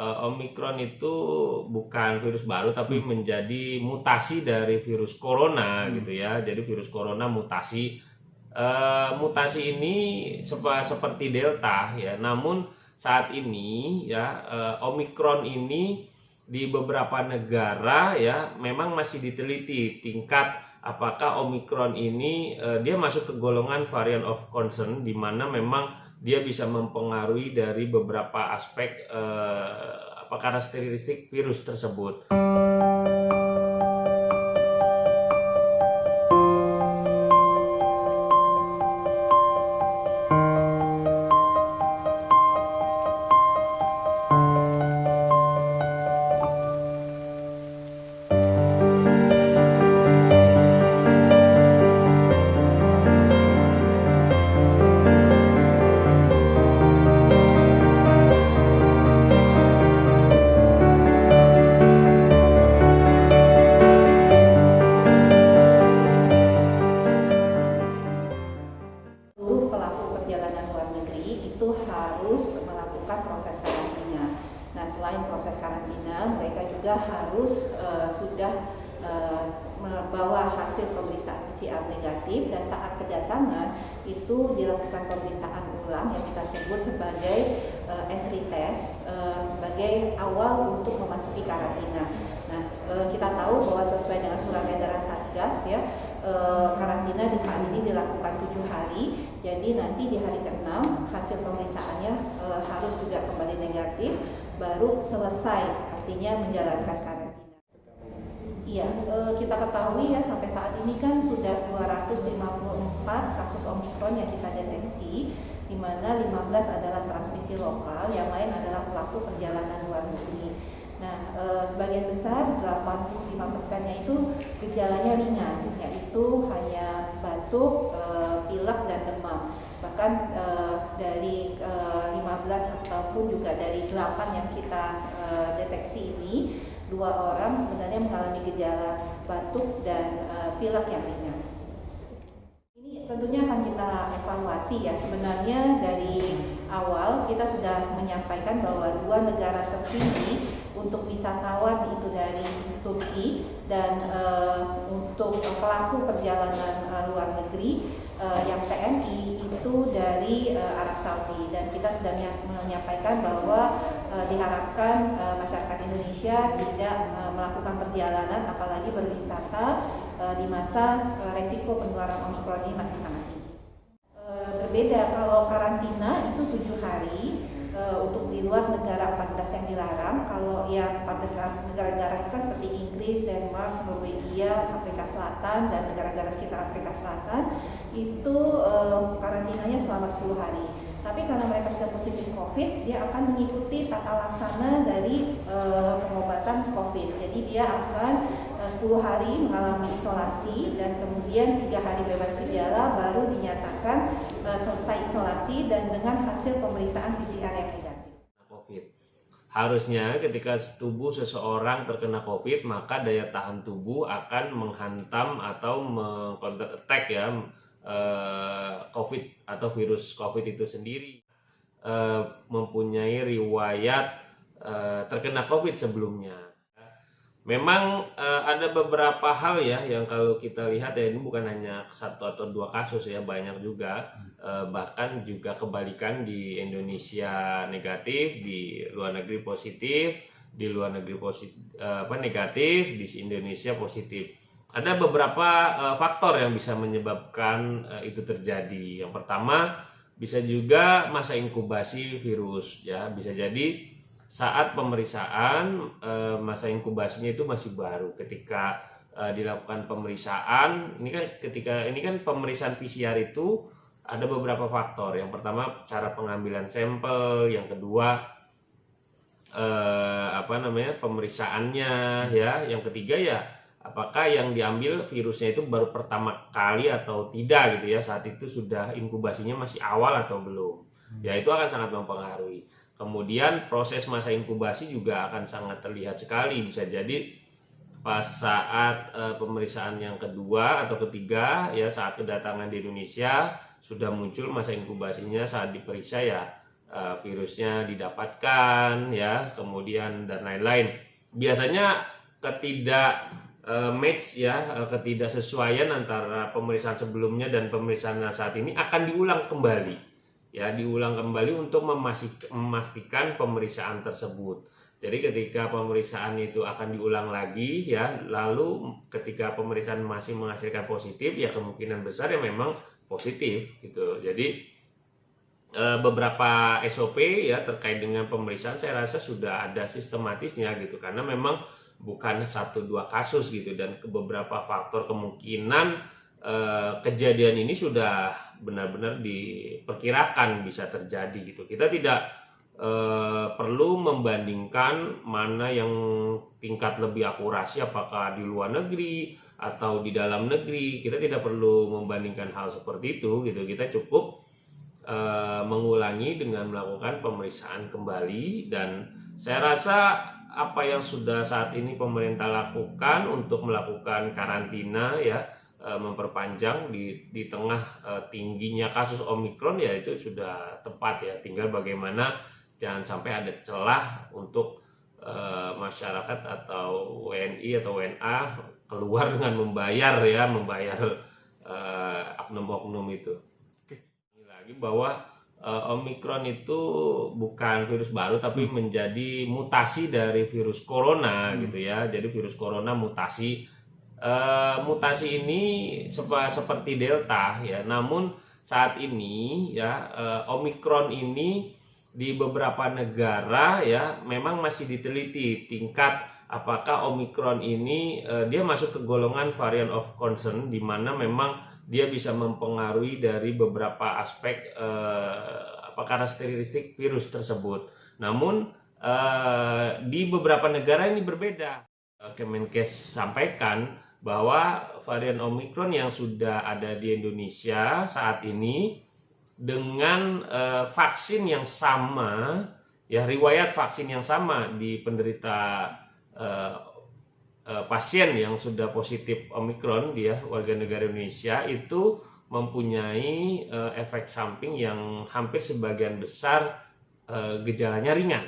Omikron itu bukan virus baru tapi menjadi mutasi dari virus corona gitu ya. Jadi virus corona mutasi. Mutasi ini seperti Delta ya. Namun saat ini ya Omikron ini di beberapa negara ya memang masih diteliti tingkat apakah Omikron ini dia masuk ke golongan variant of concern, di mana memang dia bisa mempengaruhi dari beberapa aspek apa karakteristik virus tersebut. Seluruh pelaku perjalanan luar negeri itu harus melakukan proses karantina. Nah, selain proses karantina, mereka juga harus sudah membawa hasil pemeriksaan PCR negatif, dan saat kedatangan itu dilakukan pemeriksaan ulang yang kita sebut sebagai entry test sebagai awal untuk memasuki karantina. Nah, kita tahu bahwa sesuai dengan surat edaran Satgas ya, karantina di saat ini dilakukan 7 hari. Jadi nanti di hari ke-6 hasil pemeriksaannya harus juga kembali negatif, baru selesai artinya menjalankan karantina. Iya, kita ketahui ya sampai saat ini kan sudah 254 kasus Omikron yang kita deteksi, di mana 15 adalah transmisi lokal, yang lain adalah pelaku perjalanan luar negeri. Nah, sebagian besar 85%-nya itu gejalanya ringan, yaitu hanya batuk, pilek dan demam. Bahkan dari 15 ataupun juga dari 8 yang kita deteksi ini, 2 orang sebenarnya mengalami gejala batuk dan pilek yang ringan. Ini tentunya akan kita evaluasi ya. Sebenarnya dari awal kita sudah menyampaikan bahwa 2 negara tertinggi untuk wisatawan itu dari Turki, dan untuk pelaku perjalanan luar negeri yang PMI itu dari Arab Saudi, dan kita sudah menyampaikan bahwa diharapkan masyarakat Indonesia tidak melakukan perjalanan apalagi berwisata di masa resiko penularan Omikron ini masih sangat tinggi. Berbeda kalau karantina itu 7 hari. Untuk di luar negara 14 yang dilarang. Kalau yang 14 negara dilarang itu kan seperti Inggris, Denmark, Norwegia, Afrika Selatan, dan negara-negara sekitar Afrika Selatan itu karantinanya selama 10 hari. Tapi karena mereka sudah positif COVID, dia akan mengikuti tata laksana dari pengobatan COVID. Jadi dia akan 10 hari mengalami isolasi, dan kemudian 3 hari bebas gejala baru dinyatakan selesai isolasi dan dengan hasil pemeriksaan PCR yang negatif. COVID. Harusnya ketika tubuh seseorang terkena COVID, maka daya tahan tubuh akan menghantam atau meng-counter attack ya COVID atau virus COVID itu sendiri. Mempunyai riwayat terkena COVID sebelumnya. Memang ada beberapa hal ya yang kalau kita lihat ya, ini bukan hanya 1 atau 2 kasus ya, banyak juga. Bahkan juga kebalikan, di Indonesia negatif, di luar negeri positif, di luar negeri negatif, di Indonesia positif. Ada beberapa faktor yang bisa menyebabkan itu terjadi. Yang pertama, bisa juga masa inkubasi virus ya, bisa jadi saat pemeriksaan masa inkubasinya itu masih baru. Ketika dilakukan pemeriksaan, ini kan pemeriksaan PCR itu ada beberapa faktor. Yang pertama, cara pengambilan sampel. Yang kedua, pemeriksaannya ya. Yang ketiga ya, apakah yang diambil virusnya itu baru pertama kali atau tidak gitu ya, saat itu sudah inkubasinya masih awal atau belum. Ya, itu akan sangat mempengaruhi. Kemudian proses masa inkubasi juga akan sangat terlihat sekali. Bisa jadi pas saat pemeriksaan yang kedua atau ketiga ya, saat kedatangan di Indonesia sudah muncul masa inkubasinya saat diperiksa ya, virusnya didapatkan ya, kemudian dan lain-lain. Biasanya ketidaksesuaian antara pemeriksaan sebelumnya dan pemeriksaan saat ini akan diulang kembali ya, untuk memastikan pemeriksaan tersebut. Jadi ketika pemeriksaan itu akan diulang lagi ya, lalu ketika pemeriksaan masih menghasilkan positif ya kemungkinan besar ya memang positif gitu. Jadi beberapa SOP ya terkait dengan pemeriksaan saya rasa sudah ada sistematisnya gitu, karena memang bukan 1-2 kasus gitu, dan beberapa faktor kemungkinan kejadian ini sudah benar-benar diperkirakan bisa terjadi gitu. Kita tidak perlu membandingkan mana yang tingkat lebih akurasi, apakah di luar negeri atau di dalam negeri. Kita tidak perlu membandingkan hal seperti itu gitu. Kita cukup mengulangi dengan melakukan pemeriksaan kembali, dan saya rasa apa yang sudah saat ini pemerintah lakukan untuk melakukan karantina ya, memperpanjang di tengah tingginya kasus Omikron ya, itu sudah tepat ya. Tinggal bagaimana jangan sampai ada celah untuk masyarakat atau WNI atau WNA keluar dengan membayar oknum-oknum itu. Lagi bahwa Omikron itu bukan virus baru tapi menjadi mutasi dari virus corona gitu ya. Jadi virus corona mutasi ini seperti Delta ya. Namun saat ini ya Omikron ini di beberapa negara ya memang masih diteliti tingkat apakah Omikron ini dia masuk ke golongan variant of concern, di mana memang dia bisa mempengaruhi dari beberapa aspek karakteristik virus tersebut. Namun di beberapa negara ini berbeda. Kemenkes sampaikan bahwa varian Omikron yang sudah ada di Indonesia saat ini dengan vaksin yang sama ya, riwayat vaksin yang sama di penderita pasien yang sudah positif Omikron, dia warga negara Indonesia, itu mempunyai efek samping yang hampir sebagian besar gejalanya ringan.